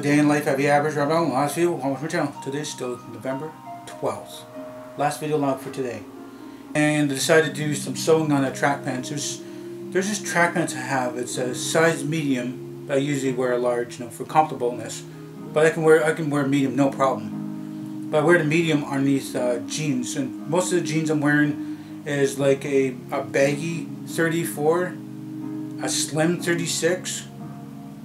day in life of the average rebel. Last video on my channel. Today is still November 12th. Last video log for today. And I decided to do some sewing on the track pants. There's this track pants I have. It's a size medium. I usually wear a large, for comfortableness. But I can wear medium, no problem. But I wear the medium underneath jeans, and most of the jeans I'm wearing is like a baggy 34, a slim 36.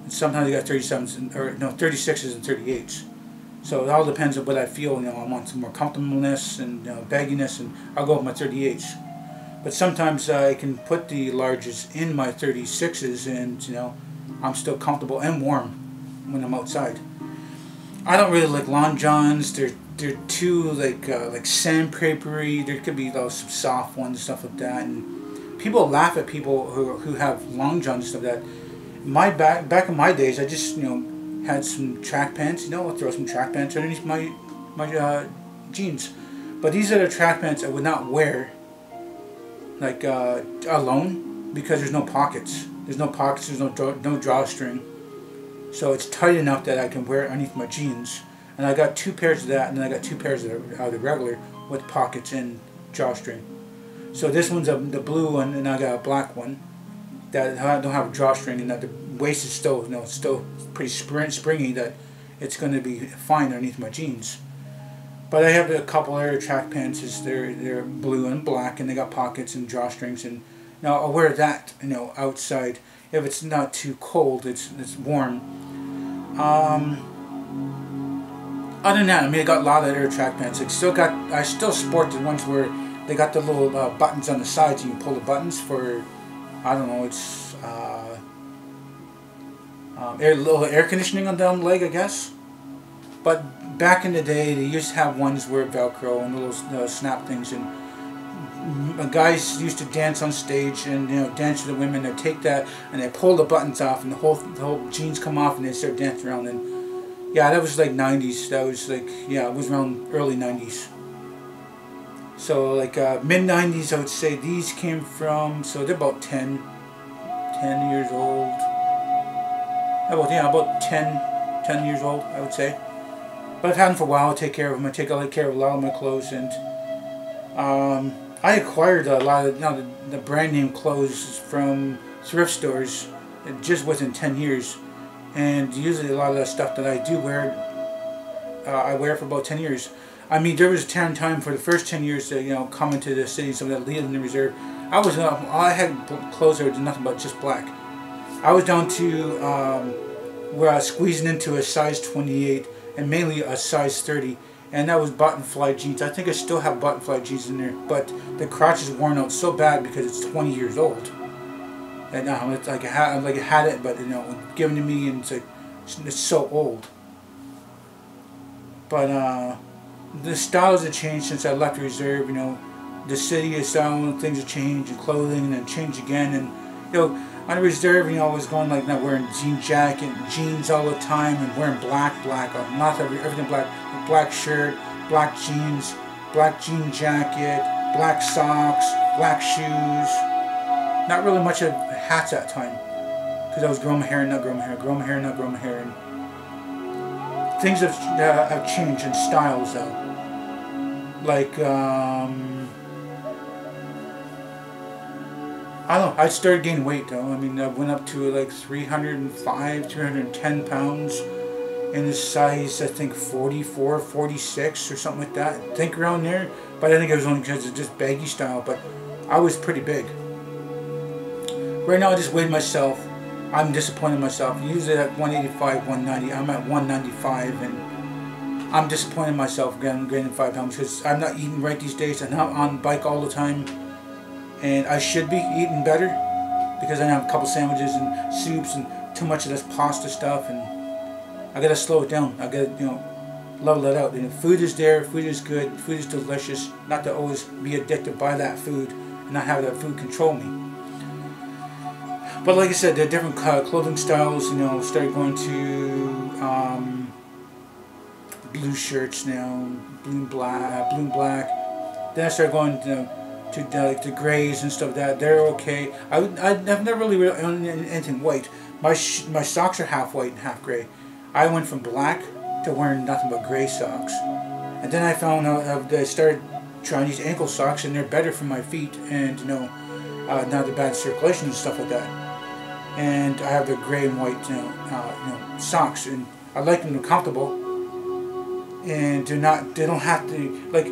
And sometimes you got 37s or no 36s and 38s. So it all depends on what I feel. I want some more comfortableness and bagginess, and I'll go with my 38s. But sometimes I can put the larges in my 36s, and I'm still comfortable and warm when I'm outside. I don't really like long johns. They're too like sandpapery. There could be some soft ones, stuff like that. And people laugh at people who have long johns and stuff like that. Back in my days, I just had some track pants. I'll throw some track pants underneath my jeans. But these are the track pants I would not wear alone, because there's no pockets. There's no pockets. There's no drawstring. So it's tight enough that I can wear it underneath my jeans. And I got 2 pairs of that, and then I got 2 pairs that are the regular with pockets and drawstring. So this one's the blue one, and I got a black one that don't have a drawstring, and that the waist is still still pretty springy, that it's going to be fine underneath my jeans. But I have a couple other track pants. They're blue and black, and they got pockets and drawstrings, and I'll wear that outside if it's not too cold. It's warm. Other than that, I got a lot of other track pants. I still sport the ones where they got the little buttons on the sides, and you pull the buttons for, I don't know, it's little air conditioning on down the leg, I guess. But back in the day, they used to have ones where Velcro and little snap things, and guys used to dance on stage and dance with the women. They take that and they pull the buttons off, and the whole jeans come off, and they start dancing around. And yeah, that was like 90s. That was it was around early 90s. So mid 90s, I would say these came from. So they're about 10 years old. About 10 years old, I would say. But I've had them for a while. I take care of them. I take care of a lot of my clothes, and I acquired a lot of the brand name clothes from thrift stores just within 10 years. And usually a lot of the stuff that I do wear, I wear for about 10 years. There was a time for the first 10 years to coming to the city, so that lived in the reserve. I had clothes that were nothing but just black. I was down to where I was squeezing into a size 28 and mainly a size 30, and that was button fly jeans. I think I still have button fly jeans in there, but the crotch is worn out so bad because it's 20 years old. And it's I had it, but given to me, and it's so old. But the styles have changed since I left the reserve. The city is down, things have changed, and clothing, and then changed again. And on the reserve, I was going not wearing jean jacket, jeans all the time, and wearing black, not everything black, black shirt, black jeans, black jean jacket, black socks, black shoes. Not really much of hats at that time, because I was growing my hair and not growing my hair, growing my hair and not growing my hair, and things have changed in styles though. I don't know, I started gaining weight though. I went up to 305, 310 pounds in the size, I think 44, 46 or something like that. I think around there, but I think it was only because it's just baggy style, but I was pretty big. Right now I just weighed myself. I'm disappointed in myself. Usually at 185, 190, I'm at 195, and I'm disappointed in myself gaining 5 pounds because I'm not eating right these days. I'm not on the bike all the time. And I should be eating better, because I have a couple sandwiches and soups and too much of this pasta stuff, and I gotta slow it down. I gotta level it out. Food is there, food is good, food is delicious. Not to always be addicted by that food and not have that food control me. But like I said, there are different clothing styles. Started going to blue shirts now, blue and black. Then I started going to grays and stuff like that. They're okay. I've never really owned anything white. My socks are half white and half gray. I went from black to wearing nothing but gray socks. And then I found out that I started trying these ankle socks, and they're better for my feet, and you know, not the bad circulation and stuff like that. And I have the gray and white, socks, and I like them. They're comfortable, and they don't have to, like,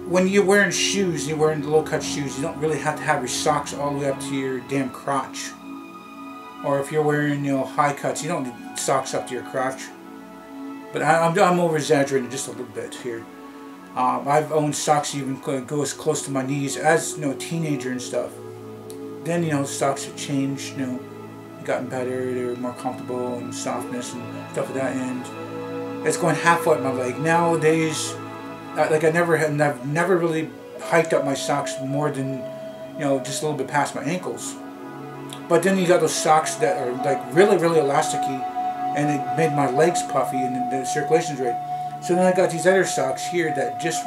when you're wearing shoes, you're wearing the low-cut shoes, you don't really have to have your socks all the way up to your damn crotch. Or if you're wearing, high cuts, you don't need socks up to your crotch. But I'm over-exaggerating just a little bit here. I've owned socks even go as close to my knees as, a teenager and stuff. Then, socks have changed, gotten better, they're more comfortable and softness and stuff like that, and it's going half up my leg. Nowadays, I've never really hiked up my socks more than, just a little bit past my ankles. But then you got those socks that are like really, really elasticy, and it made my legs puffy and the circulation's right. So then I got these other socks here that just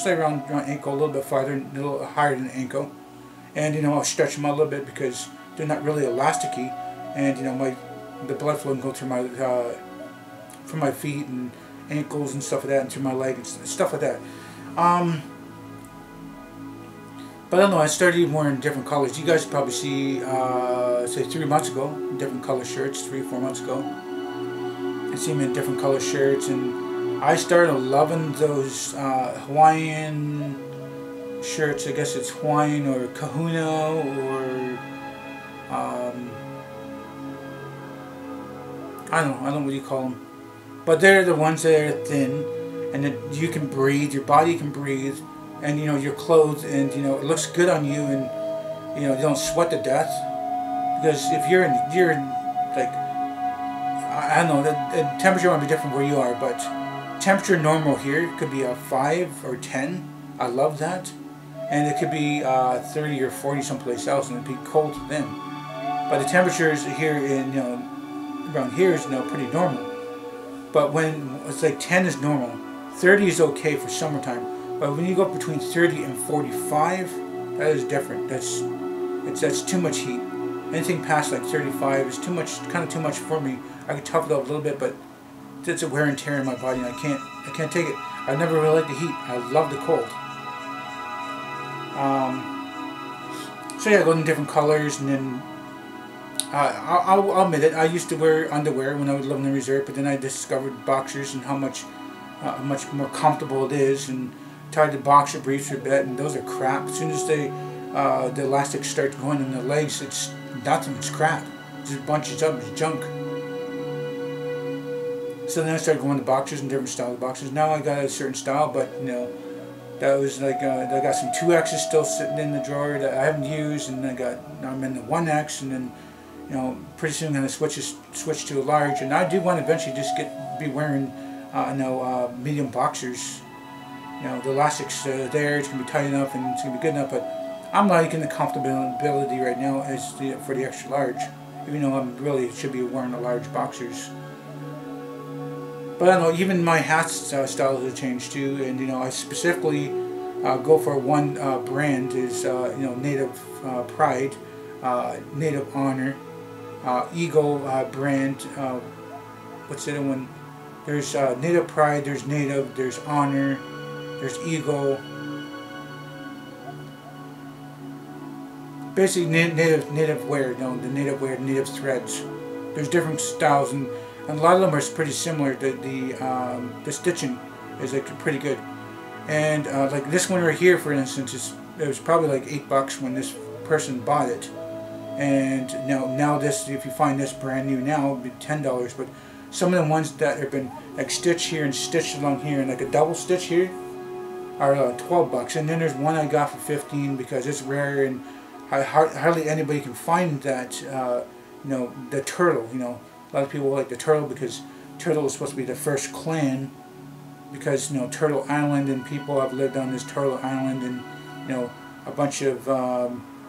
like around my ankle, a little bit farther, a little higher than the ankle. And I'll stretch them out a little bit because they're not really elasticy, and the blood flow can go through my from my feet and ankles and stuff like that, and through my leg and stuff like that. But I don't know, I started even wearing different colors. You guys probably see, say 3 months ago, different color shirts, 3 or 4 months ago. I see me in different color shirts, and I started loving those Hawaiian shirts. I guess it's Hawaiian or Kahuna or I don't know what you call them. But they're the ones that are thin, and that you can breathe, your body can breathe, and you're clothed, and it looks good on you, and you don't sweat to death. Because if you're like, I don't know, the temperature might be different where you are, but temperature normal here could be a 5 or 10. I love that. And it could be 30 or 40 someplace else, and it'd be cold then. But the temperatures here in around here is pretty normal. But when it's like 10 is normal, 30 is okay for summertime. But when you go between 30 and 45, that is different. That's too much heat. Anything past like 35 is too much, kind of too much for me. I can tough it up a little bit, but it's a wear and tear in my body, and I can't take it. I never really liked the heat. I love the cold. So yeah, I go in different colors, and then I'll admit it. I used to wear underwear when I was living in the resort, but then I discovered boxers and how much more comfortable it is, and tried the boxer briefs for a bit, and those are crap. As soon as the elastic starts going in the legs, it's nothing. It's crap. It just bunches up. It's junk. So then I started going to boxers and different style of boxers. Now I got a certain style, but that was like I got some 2X's still sitting in the drawer that I haven't used, and I'm in the 1X, and then pretty soon I'm gonna switch to a large, and I do want to eventually just be wearing medium boxers. The elastic's there, it's gonna be tight enough and it's gonna be good enough, but I'm liking the comfortability right now for the extra large, even though I really should be wearing the large boxers. But I don't know, even my hat style has changed too, and I specifically go for one brand is Native Pride, Native Honor, Eagle brand. What's the other one? There's Native Pride, there's Native, there's Honor, there's Eagle. Basically native wear, the native wear, native threads. There's different styles, and a lot of them are pretty similar. The stitching is like pretty good, and like this one right here, for instance, it was probably like $8 when this person bought it, and now this, if you find this brand new now, it'd be $10. But some of the ones that have been like stitched here and stitched along here, and like a double stitch here, are $12. And then there's one I got for 15 because it's rare, and hardly anybody can find that. The turtle. A lot of people like the turtle because turtle is supposed to be the first clan, because Turtle Island, and people have lived on this Turtle Island, and a bunch of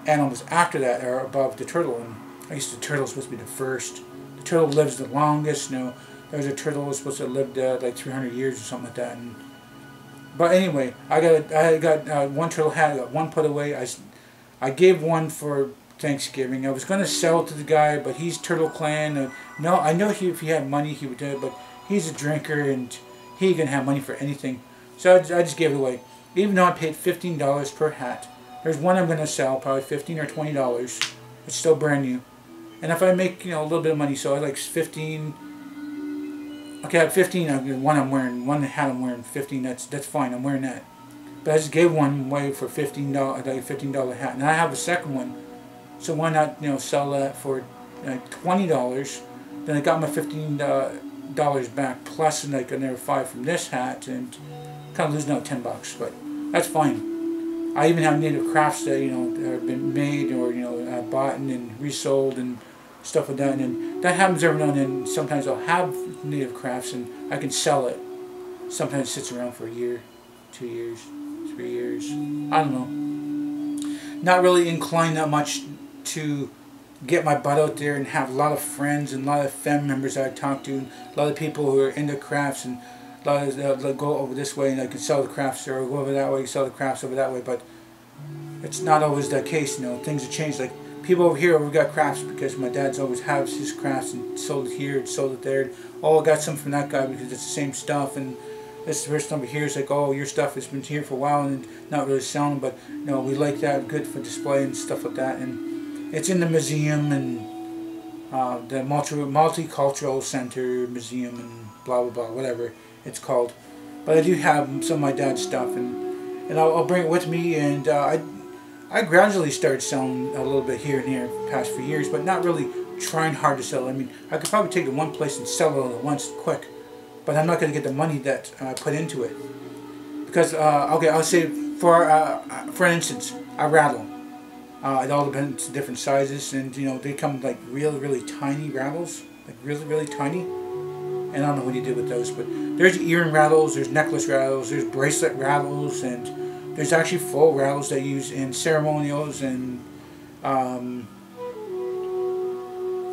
animals after that are above the turtle, and I guess the turtle is supposed to be the first. The turtle lives the longest. There's a turtle that's supposed to have lived like 300 years or something like that. But anyway, I got one turtle hat. I got one put away. I gave one for Thanksgiving. I was going to sell it to the guy, but he's Turtle Clan, No, I know if he had money he would do it, but he's a drinker and he ain't gonna have money for anything. So I just gave it away. Even though I paid $15 per hat. There's one I'm gonna sell, probably $15 or $20. It's still brand new. And if I make, you know, a little bit of money, so I like 15. Okay, I have 15. One I'm wearing, one hat I'm wearing, 15. That's fine. I'm wearing that. But I just gave one away for $15, like a $15 hat, and I have a second one. So why not, you know, sell that for like $20? Then I got my $15 back plus like another $5 from this hat, and kind of losing out $10. But that's fine. I even have native crafts that, you know, that have been made or, you know, bought and resold and stuff like that. And that happens every now and then. Sometimes I'll have native crafts and I can sell it. Sometimes it sits around for a year, 2 years, 3 years. I don't know. Not really inclined that much to get my butt out there and have a lot of friends and a lot of fam members that I talk to, and a lot of people who are into crafts, and a lot of go over this way and I can sell the crafts, or go over that way, sell the crafts over that way. But it's not always the case, you know. Things have changed. Like people over here got crafts because my dad's always has his crafts and sold it here and sold it there. Oh, I got some from that guy because it's the same stuff, and this person over here is like, oh, your stuff has been here for a while and not really selling, but you know, we like that, good for display and stuff like that. And it's in the museum and the multicultural center museum and blah blah blah, whatever it's called. But I do have some of my dad's stuff, and I'll bring it with me. And I gradually started selling a little bit here and here the past few years, but not really trying hard to sell. I mean, I could probably take it one place and sell it all at once quick, but I'm not going to get the money that I put into it. Because, okay, I'll say, for instance, a rattle. It all depends on different sizes, and, you know, they come like really, really tiny rattles. Like really, really tiny. And I don't know what you do with those, but there's earring rattles, there's necklace rattles, there's bracelet rattles, and there's actually full rattles they use in ceremonials and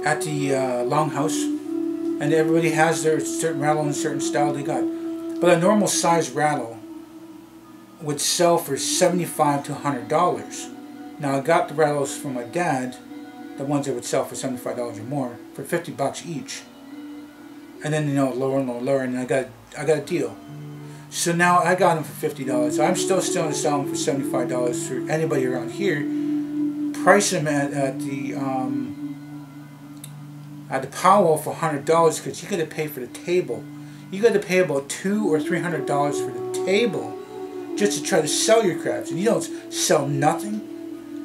at the longhouse. And everybody has their certain rattle and certain style they got. But a normal size rattle would sell for $75 to $100. Now I got the rattles from my dad, the ones that would sell for $75 or more, for $50 each. And then, you know, lower and lower, and I got a deal. So now I got them for $50. So I'm still selling them for $75 for anybody around here. Price them at the powwow for $100 because you got to pay for the table. You got to pay about $200 or $300 for the table just to try to sell your crafts. And you don't sell nothing,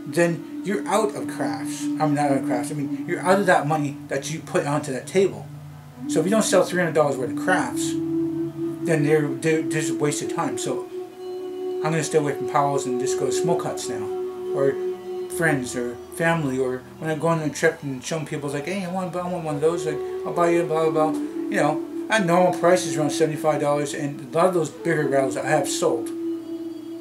then you're out of crafts. I mean, not out of crafts. I mean, you're out of that money that you put onto that table. So if you don't sell $300 worth of crafts, then they're just a waste of time. So I'm going to stay away from powwows and just go to smoke huts now, or friends or family, or when I go on a trip and showing people, it's like, hey, I want one of those. Like, I'll buy you, blah blah blah. You know, at normal prices around $75, and a lot of those bigger rattles I have sold.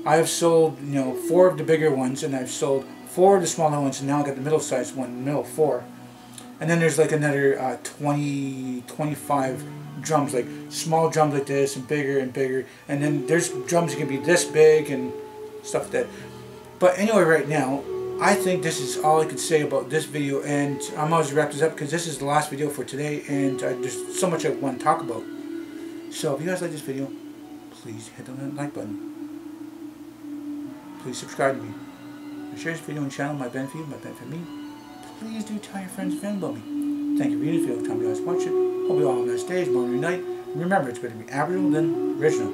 I have sold, you know, 4 of the bigger ones, and I've sold 4 of the smaller ones, and now I got the middle-sized one, middle 4. And then there's like another 20, 25 drums, like small drums like this, and bigger, and then there's drums that can be this big and stuff like that. But anyway, right now, I think this is all I could say about this video, and I'm always wrap this up because this is the last video for today, and there's so much I want to talk about. So if you guys like this video, please hit the like button. Please subscribe to me. Share this video and channel, my benefit you, my benefit me. Please do tell your friends and family about me. Thank you for your time you guys watch it. Hope you all have a nice day, morning, or night. And remember, it's better to be Aboriginal than original.